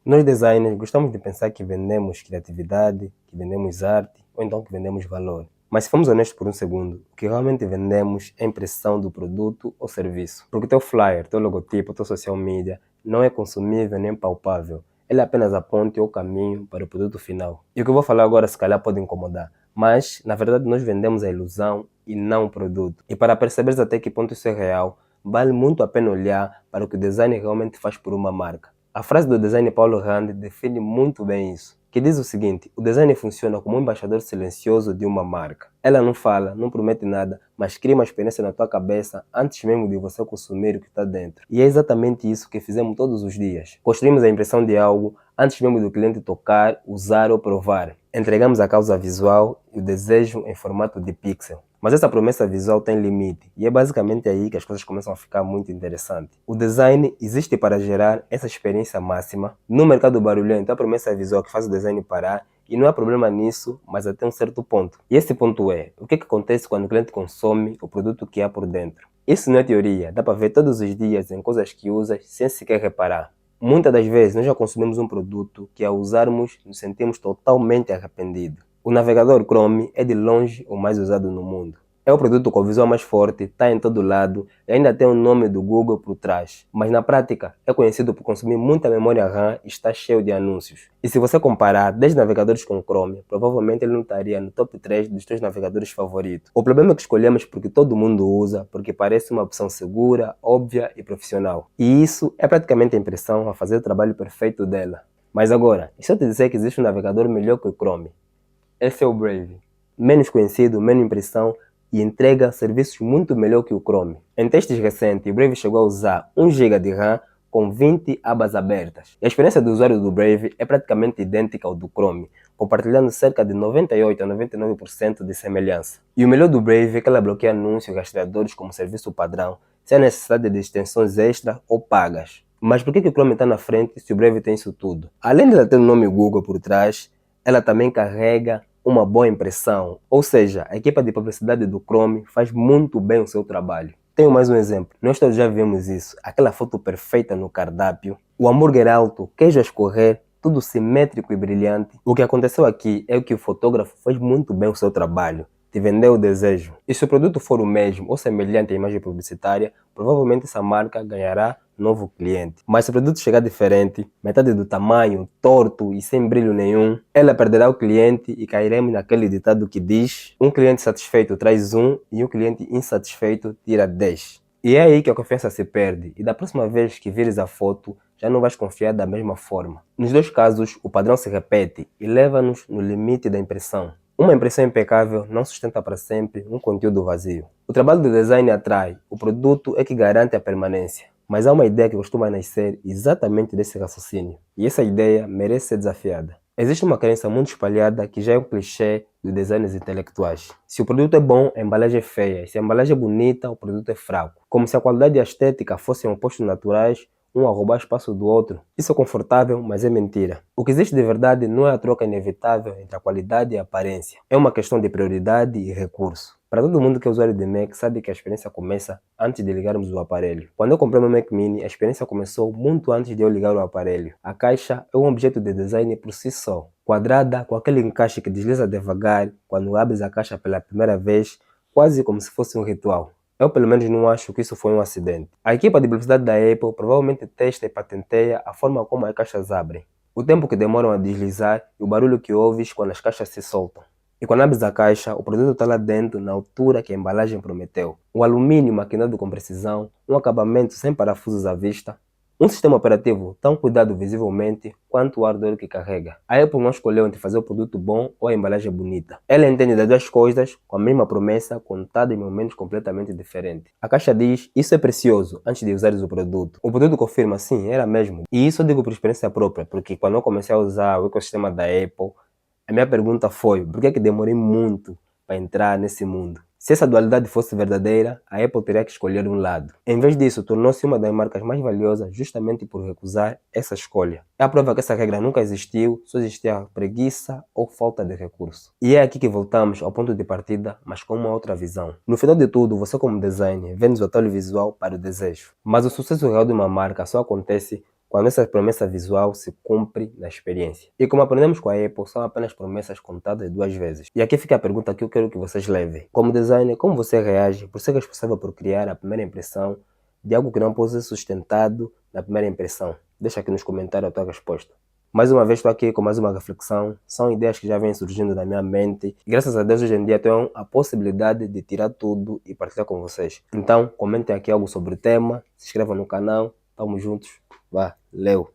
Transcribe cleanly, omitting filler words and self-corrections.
Nós designers gostamos de pensar que vendemos criatividade, que vendemos arte ou então que vendemos valor. Mas se formos honestos por um segundo, o que realmente vendemos é a impressão do produto ou serviço. Porque teu flyer, teu logotipo, teu social media não é consumível nem palpável. Ele é apenas a ponte ou caminho para o produto final. E o que eu vou falar agora se calhar pode incomodar. Mas, na verdade, nós vendemos a ilusão e não o produto. E para perceberes até que ponto isso é real, vale muito a pena olhar para o que o design realmente faz por uma marca. A frase do designer Paulo Rand define muito bem isso, que diz o seguinte: o design funciona como um embaixador silencioso de uma marca. Ela não fala, não promete nada, mas cria uma experiência na tua cabeça antes mesmo de você consumir o que está dentro. E é exatamente isso que fizemos todos os dias. Construímos a impressão de algo antes mesmo do cliente tocar, usar ou provar. Entregamos a causa visual e o desejo em formato de pixel. Mas essa promessa visual tem limite, e é basicamente aí que as coisas começam a ficar muito interessantes. O design existe para gerar essa experiência máxima. No mercado barulhento, a promessa visual que faz o design parar, e não há problema nisso, mas até um certo ponto. E esse ponto é, o que acontece quando o cliente consome o produto que há por dentro? Isso não é teoria, dá para ver todos os dias em coisas que usas sem sequer reparar. Muitas das vezes nós já consumimos um produto que ao usarmos nos sentimos totalmente arrependidos. O navegador Chrome é de longe o mais usado no mundo. É o produto com a visual mais forte, está em todo lado e ainda tem o nome do Google por trás. Mas na prática é conhecido por consumir muita memória RAM e está cheio de anúncios. E se você comparar 10 navegadores com Chrome, provavelmente ele não estaria no top 3 dos teus navegadores favoritos. O problema é que escolhemos porque todo mundo usa, porque parece uma opção segura, óbvia e profissional. E isso é praticamente a impressão a fazer o trabalho perfeito dela. Mas agora, e se eu te disser que existe um navegador melhor que o Chrome? Esse é o Brave. Menos conhecido, menos impressão e entrega serviços muito melhor que o Chrome. Em testes recentes, o Brave chegou a usar 1 GB de RAM com 20 abas abertas. E a experiência do usuário do Brave é praticamente idêntica ao do Chrome, compartilhando cerca de 98 a 99% de semelhança. E o melhor do Brave é que ela bloqueia anúncios rastreadores como serviço padrão, sem a necessidade de extensões extra ou pagas. Mas por que o Chrome está na frente se o Brave tem isso tudo? Além de ela ter o nome Google por trás, ela também carrega uma boa impressão, ou seja, a equipa de publicidade do Chrome faz muito bem o seu trabalho. Tenho mais um exemplo, nós todos já vimos isso, aquela foto perfeita no cardápio, o hambúrguer alto, queijo a escorrer, tudo simétrico e brilhante. O que aconteceu aqui é que o fotógrafo fez muito bem o seu trabalho, te vendeu o desejo. E se o produto for o mesmo ou semelhante à imagem publicitária, provavelmente essa marca ganhará novo cliente. Mas se o produto chegar diferente, metade do tamanho, torto e sem brilho nenhum, ela perderá o cliente e cairemos naquele ditado que diz: um cliente satisfeito traz 1 e um cliente insatisfeito tira 10. E é aí que a confiança se perde e da próxima vez que vires a foto, já não vais confiar da mesma forma. Nos dois casos, o padrão se repete e leva-nos no limite da impressão. Uma impressão impecável não sustenta para sempre um conteúdo vazio. O trabalho do design atrai, o produto é que garante a permanência. Mas há uma ideia que costuma nascer exatamente desse raciocínio, e essa ideia merece ser desafiada. Existe uma crença muito espalhada que já é um clichê dos designers intelectuais. Se o produto é bom, a embalagem é feia, e se a embalagem é bonita, o produto é fraco. Como se a qualidade e a estética fossem opostos naturais, um a roubar espaço do outro. Isso é confortável, mas é mentira. O que existe de verdade não é a troca inevitável entre a qualidade e a aparência. É uma questão de prioridade e recurso. Para todo mundo que é usuário de Mac, sabe que a experiência começa antes de ligarmos o aparelho. Quando eu comprei meu Mac Mini, a experiência começou muito antes de eu ligar o aparelho. A caixa é um objeto de design por si só. Quadrada, com aquele encaixe que desliza devagar quando abres a caixa pela primeira vez, quase como se fosse um ritual. Eu pelo menos não acho que isso foi um acidente. A equipa de publicidade da Apple provavelmente testa e patenteia a forma como as caixas abrem, o tempo que demoram a deslizar e o barulho que ouves quando as caixas se soltam. E quando abres a caixa, o produto está lá dentro na altura que a embalagem prometeu. O alumínio maquinado com precisão, um acabamento sem parafusos à vista, um sistema operativo tão cuidado visivelmente quanto o hardware que carrega. A Apple não escolheu entre fazer o produto bom ou a embalagem bonita. Ela entende das duas coisas com a mesma promessa, contada em momentos completamente diferentes. A caixa diz: isso é precioso, antes de usares o produto. O produto confirma: sim, era mesmo. E isso eu digo por experiência própria, porque quando eu comecei a usar o ecossistema da Apple, a minha pergunta foi: por que demorei muito para entrar nesse mundo? Se essa dualidade fosse verdadeira, a Apple teria que escolher um lado. Em vez disso, tornou-se uma das marcas mais valiosas justamente por recusar essa escolha. É a prova que essa regra nunca existiu, só existia preguiça ou falta de recurso. E é aqui que voltamos ao ponto de partida, mas com uma outra visão. No final de tudo, você como designer vende o atalho visual para o desejo. Mas o sucesso real de uma marca só acontece quando essa promessa visual se cumpre na experiência. E como aprendemos com a Apple, são apenas promessas contadas 2 vezes. E aqui fica a pergunta que eu quero que vocês levem. Como designer, como você reage por ser responsável por criar a primeira impressão de algo que não pode ser sustentado na primeira impressão? Deixa aqui nos comentários a tua resposta. Mais uma vez estou aqui com mais uma reflexão, são ideias que já vêm surgindo na minha mente e graças a Deus hoje em dia tenho a possibilidade de tirar tudo e partilhar com vocês. Então comentem aqui algo sobre o tema, se inscrevam no canal, tamo juntos, valeu!